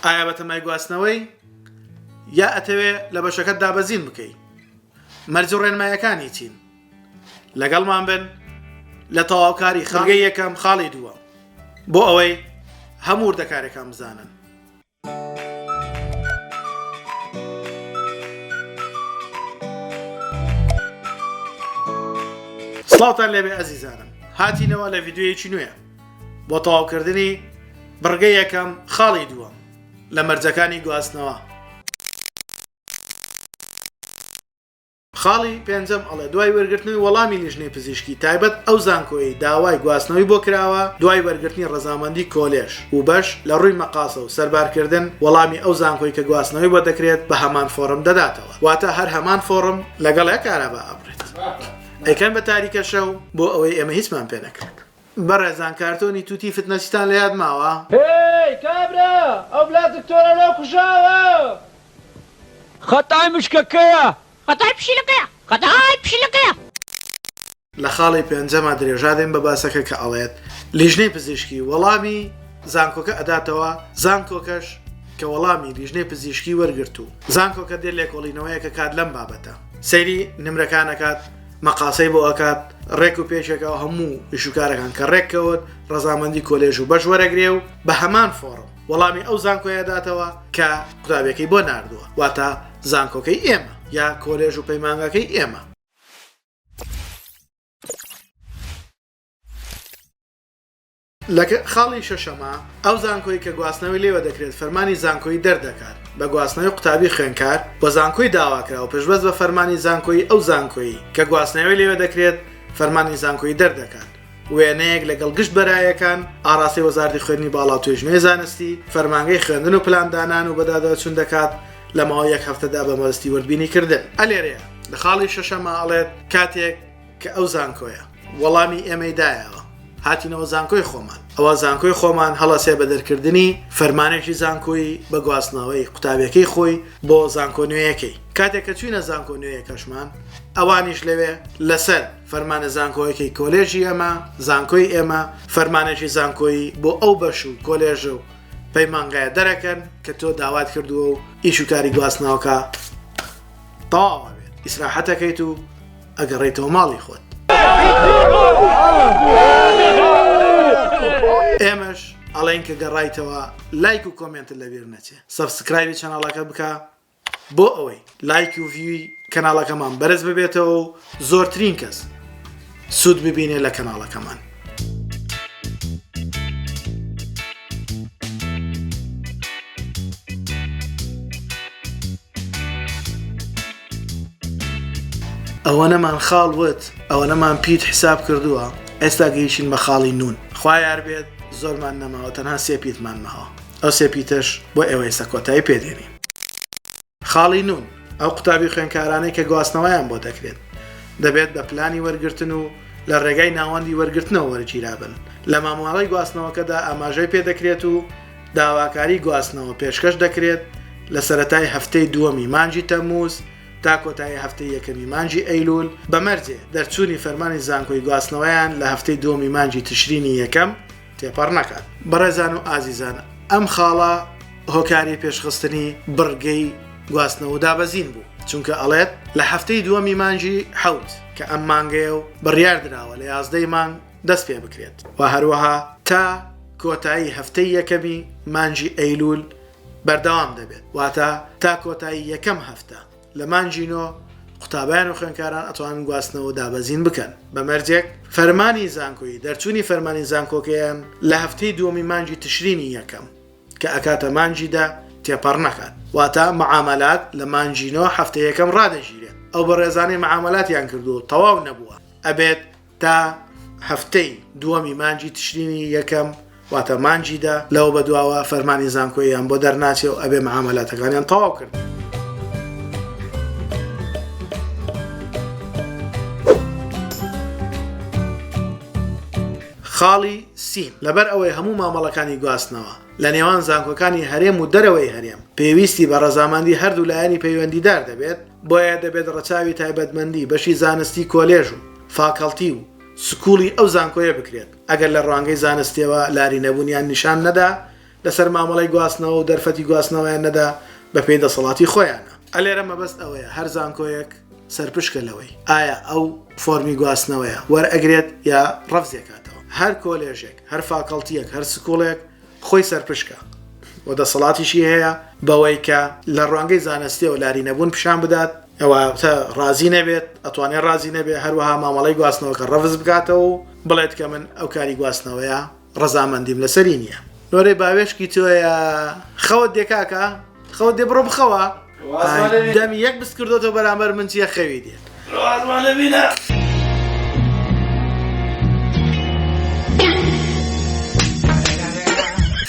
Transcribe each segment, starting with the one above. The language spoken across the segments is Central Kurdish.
ئایا بەتەمای گواستنەوەی یا ئەتەوێ لە بەشەکەت دابەزین بکەی مەرج و ڕێنمایەکانی چین لەگەڵمان بن لە تەواوکاری خەڵگەی یەکەم خاڵی دووەم بۆ ئەوەی هەموو وردەکارێکان بزانن. سڵاوتان لێبێ ئەزیزانم، هاتینەوە لە ڤیدیۆیەکی نوێیە بۆ تەواوکردنی بڕگەی یەکەم خاڵی دووەم لە مەرجەکانی گواستنەوە. خاڵی پێنجەم ئەڵێ دوای وەرگرتنەوەی وەڵامی لیژنەی پزیشکی تایبەت ئەو زانکۆیی داوای گواستنەوەی بۆ کراوە دوای وەرگرتنی ڕەزامەندی کۆلێژ و بەش لە ڕووی مەقاسە و سەربارکردن وەڵامی ئەو زانکۆی کە گواستنەوەی بۆ دەکرێت بە هەمان فۆرم دەداتەوە، واتە هەر هەمان فۆرم لەگەڵ یەکارە بە ئەبرێت. ئەیکەن بە تاریکە شەو بۆ ئەوەی ئێمە هیچمان پێ نەکرێت. بەڕێزان کارتۆنی تووتی فتنەسیتان لە یاد ماوە؟ هی کابرا ئەو بلا دکتۆرە لەو کوژاوە خەتای مشکەکەیە خەتای پشیلەکەیە خەتای پشیلەکەیە. لە خاڵی پێنجەمە درێژا دێن بە باسەکە کە ئەڵێت لیژنەی پزیشکی وەڵامی زانکۆکە ئەداتەوە، زانکۆکەش کە وەڵامی لیژنەی پزیشکی وەرگرت و زانکۆکە دێت لێکۆڵینەوەیە کە کات لەم بابەتە سەیری نمرەکانەکات، مەقاسەی بۆ ئەکات، ڕێک و پێشێکەوە هەموو ئیشوکارەکان کە ڕێککەوت ڕەزامەندی کۆلێژ و بەش وەرەگرێ و بە هەمان فۆڕم وەڵامی ئەو زانکۆیە داتەوە کە قوتابیەکەی بۆ ناردووە، واتە زانکۆکەی ئێمە یا کۆلێژ و پەیمانگەکەی ئێمە. لە خاڵی شەشەمە ئەو زانکۆی کە گواستنەوەی لێوە دەکرێت فەرمانی زانکۆی دەردەکات بە گواستنەوەی قوتابی خوێندکار بۆ زانکۆی داواکرا و پێشبەست بە فەرمانی زانکۆی ئەو زانکۆی کە گواستنەوەی لێوە دەکرێت فەرمانی زانکۆی دەردەکات. وێنەیەک لەگەڵ گشت بەرایەکان ئاڕاستی وەزارەتی خوێندنی باڵا و توێژینەوەی زانستی فەرمانگەی خوێندن و پلاندانان و بەدادەچوون دەکات لە ماوەی یەک هەفتەدا بە مەبەستی وەربینی کردن. ئەلێرەیە لە خاڵی شەشەمە ئەڵێت کاتێک کە ئەو زانکۆیە وەڵامی ئێمەی دایەوە هاتینەوە زانکۆی خۆمان، ئەوە زانکۆی خۆمان هەڵەسێ بە دەرکردنی فەرمانێکی زانکۆی بە گواستنەوەی قوتابیەکەی خۆی بۆ زانکۆ نوێیەکەی. کاتێک کە چوینە زانکۆ نوێیەکەشمان ئەوانیش لەوێ لەسەر فەرمانە زانکۆیەکەی کۆلێژی ئێمە، زانکۆی ئێمە، فەرمانێکی زانکۆی بۆ ئەو بەش و کۆلێژ و پەیمانگایە دەرەکەن کە تۆ داوات کردووە و ئیش و کاری گواستنەوەکە تەواوە بێت، ئیسراحەتەکەیت و ئەگەڕێیتەوە ماڵی خۆت. ئێمەش ئەڵێن کە گەڕایتەوە لایک و کۆمنتت لەبیر نەچێ، سەبسکرایبی چەناڵەکە بکە بۆ ئەوەی لایک و ڤیوی کەناڵەکەمان بەرز ببێتەوە و زۆرترین کەس سوود ببینێ لە کەناڵەکەمان. ئەوە نەمان خاڵ وت، ئەوە نەمان پیت حساب کردووە، ئێستا گەیشتین بە خاڵی نون. خوا یار بێت زۆرمان نەماوە، تەنها سێ پیتمان ماوە، ئەو سێ پیتەش بۆ ئێوە ئێستا کۆتایی پێدێنین. خاڵی نون ئەو قوتابی خوێندکارانەی کە گواستنەوەیان بۆ دەکرێت دەبێت بە پلانی وەرگرتن و لە ڕێگای ناوەندی وەرگرتنەوە وەرگیرابن. لە مامۆڵەی گواستنەوەکەدا ئاماژەی پێ دەکرێت و داواکاری گواستنەوە پێشکەش دەکرێت لە سەرەتای هەفتەی دووەمی مانجی تەمموز تا کۆتایی هەفتەی یەکەمی مانجی ئەیلول بەمەرجێ دەرچوونی فەرمانی زانکۆی گواستنەوەیان لە هەفتەی دووەمی مانجی تشرینی یەکەم تێپەڕ نەکات. بەڕێزان و ئازیزان، ئەم خاڵە هۆکاری پێشخستنی بڕگەی گواستنەوە دابەزین بوو، چونکە ئەڵێت لە هەفتەی دووەمی مانجی حەوت کە ئەم مانگەیە و بڕیار درراوە لە 11 مانگ دەست پێ بکرێت و هەروەها تا کۆتایی هەفتەی یەکەمی مانجی ئەیلول بەردەوام دەبێت، واتە تا کۆتایی یەکەم هەفتە لە مانجینۆ قوتابیان و خوێندکاران ئەتوانن گواستنەوە دابەزین بکەن. بەمەرجێک فەرمانی زانکۆی دەرچوونی فەرمانی زانکۆکەیان لە هەفتەی دووەمی مانجی تشرینی یەکەم کە ئەکاتە مانجیدا تێپەڕ نەکات، واتە مەعامەلات لە مانجینۆ هەفتە یەکەم ڕادەژیرێت. ئەو بەڕێزانەی مەعامەلاتیان کردو و تەواو نەبووە ئەبێت تا هەفتەی دووەمی مانجی تشرینی یەکەم واتە مانجیدا لەوە بەدواوە فەرمانی زانکۆییان بۆ دەرناچێ و ئەبێ مەعامەلاتەکانیان تەواو کرد. خاڵی سین لەبەر ئەوەی هەموو مامەڵەکانی گواستنەوە لە نێوان زانکۆکانی هەرێم و دەرەوەی هەرێم پێویستی بە ڕەزامەندی هەردوو لایەنی پەیوەندیدار دەبێت، بۆیە دەبێت ڕەچاوی تایبەتمەندی بەشی زانستی کۆلێژ و فاکەڵتی و سکوڵی ئەو زانکۆیە بکرێت. ئەگەر لە ڕوانگەی زانستیەوە لاری نەبوونیان نیشان نەدا لەسەر مامەڵی گواستنەوە و دەرفەتی گواستنەوەیان نەدا بە پێی دەسەڵاتی خۆیانە. ئەلێرە مەبەست ئەوەیە هەر زانکۆیەک سەرپشکە لەوەی ئایا ئەو فۆرمی گواستنەوەیە وەرئەگرێت یا ڕەفزێکاتەوە. هەر کۆلێژێک هەر فاکەڵتیەک هەر سکوڵێک خۆی سەرپشکە و دەسەڵاتیشی هەیە بەوەی کە لە ڕوانگەی زانستی و لاری نەبوون پیشان بدات ئەوە ڕازی نەبێت ئەتوانێت ڕازی نەبێت هەروەها مامەڵی گواستنەوەکە ڕەفز بکاتەوە و بڵێت کە من ئەو کاری گواستنەوەیە ڕەزامەندیم لەسەری نییە. نۆرەی باوێشکی تۆیە خەوت دێکاکە خەوت دێ بڕۆ بخەوە دەمی یەک بست کردۆتەوە بەرامبەر من چیە خەوی دێت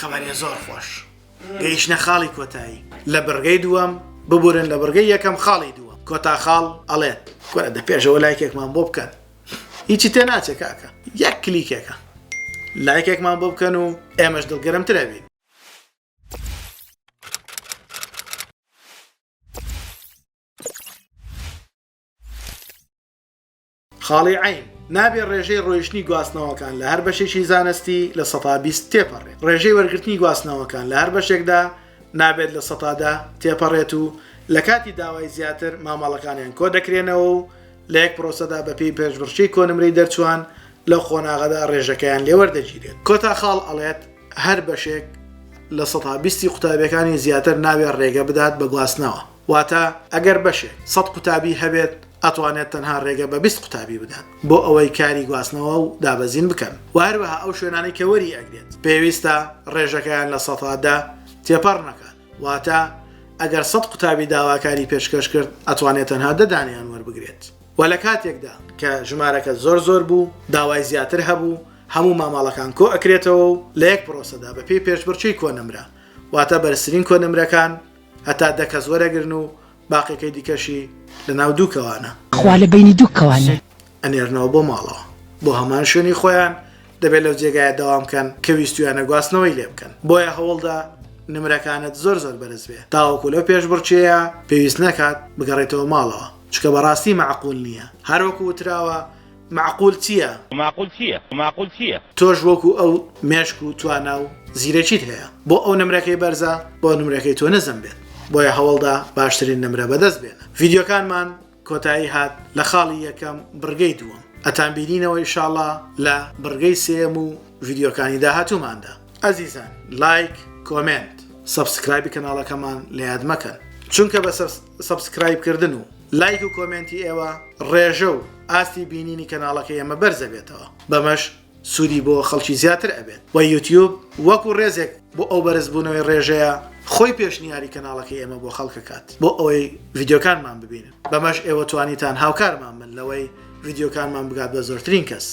خەبەریە زۆر خۆش گەیشتە خاڵی کۆتایی لە بەرگەی دووەم ببورن لە بەرگەی یەکەم خاڵی دووەم کۆتا خاڵ ئەڵێت وەرە دە پێشەوە لایکێکمان بۆ بکەن هیچی تێ ناچێت کاکە یەک کلیکێکە لایکێکمان بۆ بکەن و ئێمەش دڵگەرمترە بین. خاڵی عین نابێت ڕێژەی ڕۆیشتنی گواستنەوەکان لە هەر بەشێکی زانستی لە 120 تێپەڕێت. ڕێژەی وەرگرتنی گواستنەوەکان لە هەر بەشێکدا نابێت لە 100دا تێپەڕێت و لە کاتی داوای زیاتر مامەڵەکانیان کۆ دەکرێنەوە و لە یەک پرۆسەدا بەپێی پێشبڕچەی کۆنمرەی دەرچوان لەو خۆناغەدا ڕێژەکەیان لێوەردەگیرێت. کۆتا خاڵ ئەڵێت هەر بەشێک لە 120 قوتابیەکانی زیاتر نابێت ڕێگە بدات بە گواستنەوە واتە ئەگەر بەشێک 100 قوتابی هەبێت ئەتوانێت تەنها ڕێگە بە 20 قوتابی بدات بۆ ئەوەی کاری گواستنەوە و دابەزین بکەن. و هەروەها ئەو شوێنانی کە وەری ئەگرێت پێویستە ڕێژەکەیان لە 100دا تێپەڕ نەکات واتە ئەگەر 100 قوتابی داواکاری پێشکەش کرد ئەتوانێت تەنها دەدانیان وەربگرێت. و لە کاتێکدا کە ژمارەکە زۆر بوو داوای زیاتر هەبوو هەموو ماماڵەکان کۆ ئەکرێتەوە و لە یەک پرۆسەدا بەپێی پێشبڕچەی کۆنمرە واتە بەرزترین کۆنمرەکان هەتا 10 کەس وەرەگرن و باقیەکەی دیکەشی لە ناو دوو کەوانە خوا لە بینی دوو کەوانە ئەنێرنەوە بۆ ماڵەوە بۆ هەمان شوێنی خۆیان دەبێت لەو جێگایە داوام بکەن کە ویستویانە گواستنەوەی لێ بکەن. بۆیە هەوڵدا نمرەکانت زۆر بەرز بێ تاوەکو لەو پێشبڕچەیە پێویست نەکات بگەڕێتەوە ماڵەوە چکە بەڕاستی معقول نییە. هەروەکو وتراوە معقول چییە؟ معقول چییە؟ تۆش وەکو ئەو مێشک و توانە و زیرەکیت هەیە بۆ ئەو نمرەکەی بەرزە بۆ نمرەکەی تۆ نەزم بێت بۆیە هەوڵدا باشترین نمرە بەدەست بێنە. ڤیدیۆکانمان کۆتایی هات لە خاڵی یەکەم بڕگەی دووەم ئەتان بینینەوە ئینشاڵڵا لە بڕگەی سێم و ڤیدیۆکانی داهاتووماندا. ئەزیزان لایک کۆمنت سەبسکرایبی کەناڵەکەمان لە یاد مەکەن چونکە بە سەبسکرایبکردن و لایک و کۆمنتی ئێوە ڕێژە و ئاستی بینینی کەناڵەکە ئێمە بەرزە بێتەوە بەمەش سوودی بۆ خەڵکی زیاتر ئەبێت. و یوتیوب وەکو ڕێزێک بۆ ئەو بەرزبوونەوەی ڕێژەیە خۆی پێشنیاری کەناڵەکەی ئێمە بۆ خەڵکەکات بۆ ئەوەی ڤیدیۆکانمان ببینن بەمەش ئێوە توانیتان هاوکارمان من لەوەی ڤیدیۆکانمان بگات بە زۆرترین کەس.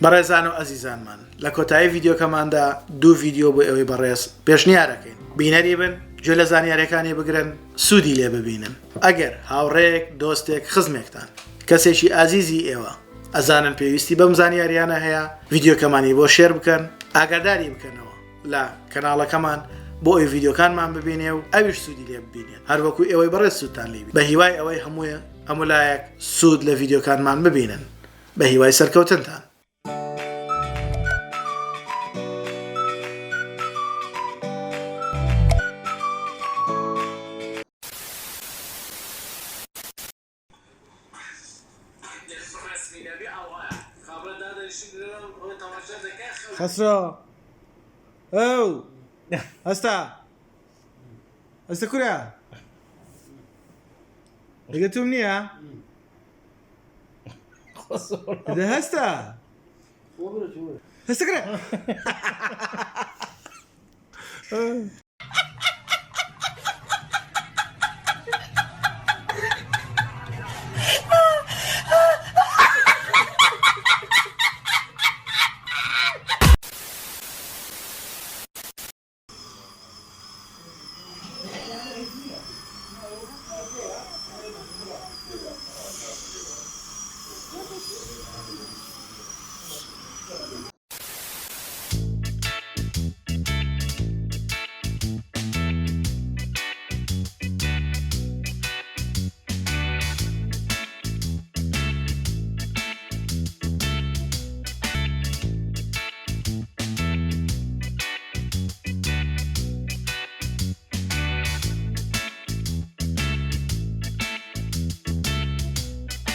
بەڕێزان و ئەزیزانمان لە کۆتایی ڤیدیۆکەماندا 2 ڤیدیۆ بۆ ئەوەی بەڕێز پێشنیارەکەین بینەری بن گوێ لە زانیاریەکانی بگرن سوودی لێ ببینن. ئەگەر هاوڕێک دۆستێک خزمێکتان کەسێکی ئازیزی ئێوە ئەزانن پێویستی بەم زانیاریانە هەیە ڤیدیۆکەمانی بۆ شێر بکەن ئاگاداری بکەنەوە لە کەناڵەکەمان بۆ ئەوی ڤیدیۆکانمان ببینێ و ئەویش سوودی لێ ببینێن هەروەکو ئێوەی بەڕێز سوودتان لێ بە هیوای ئەوەی هەمولایەک سوود لە ڤیدیۆکانمان ببینن بە هیوای سەرکەوتنتان. خسرو او هستا كوريا لقيتهم نيا ده هستا كوريا